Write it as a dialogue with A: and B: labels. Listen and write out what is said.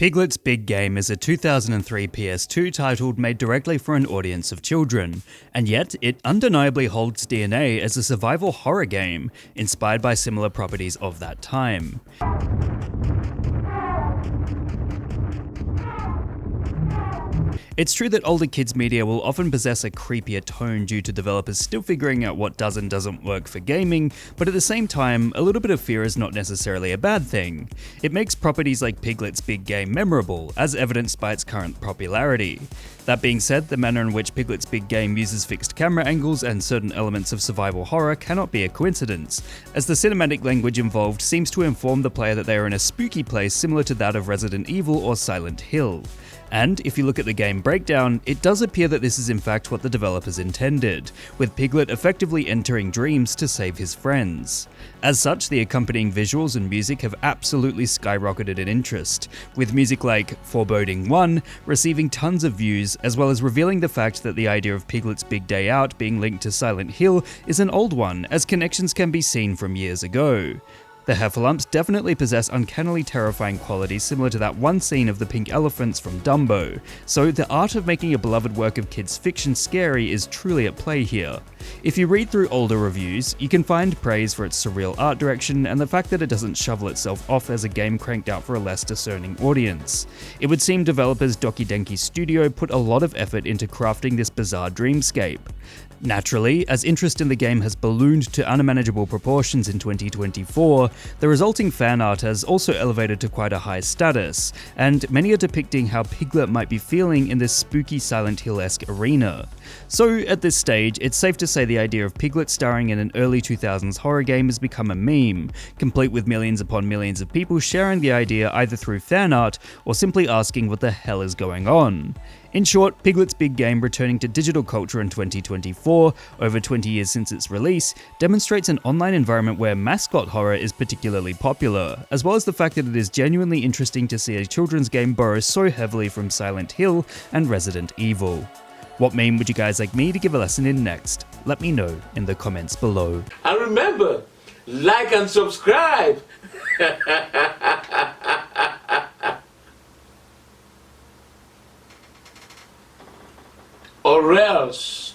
A: Piglet's Big Game is a 2003 PS2 title made directly for an audience of children, and yet it undeniably holds DNA as a survival horror game, inspired by similar properties of that time. It's true that older kids media will often possess a creepier tone due to developers still figuring out what does and doesn't work for gaming, but at the same time, a little bit of fear is not necessarily a bad thing. It makes properties like Piglet's Big Game memorable, as evidenced by its current popularity. That being said, the manner in which Piglet's Big Game uses fixed camera angles and certain elements of survival horror cannot be a coincidence, as the cinematic language involved seems to inform the player that they are in a spooky place similar to that of Resident Evil or Silent Hill. And if you look at the game breakdown, it does appear that this is in fact what the developers intended, with Piglet effectively entering dreams to save his friends. As such, the accompanying visuals and music have absolutely skyrocketed in interest, with music like Foreboding 1 receiving tons of views, as well as revealing the fact that the idea of Piglet's Big Day Out being linked to Silent Hill is an old one, as connections can be seen from years ago. The Heffalumps definitely possess uncannily terrifying qualities similar to that one scene of the pink elephants from Dumbo, so the art of making a beloved work of kids' fiction scary is truly at play here. If you read through older reviews, you can find praise for its surreal art direction and the fact that it doesn't shovel itself off as a game cranked out for a less discerning audience. It would seem developers Doki Denki Studio put a lot of effort into crafting this bizarre dreamscape. Naturally, as interest in the game has ballooned to unmanageable proportions in 2024, the resulting fan art has also elevated to quite a high status, and many are depicting how Piglet might be feeling in this spooky Silent Hill-esque arena. So at this stage, it's safe to say the idea of Piglet starring in an early 2000s horror game has become a meme, complete with millions upon millions of people sharing the idea either through fan art or simply asking what the hell is going on. In short, Piglet's Big Game returning to digital culture in 2024, over 20 years since its release, demonstrates an online environment where mascot horror is particularly popular, as well as the fact that it is genuinely interesting to see a children's game borrow so heavily from Silent Hill and Resident Evil. What meme would you guys like me to give a lesson in next? Let me know in the comments below.
B: And remember, like and subscribe! Or else.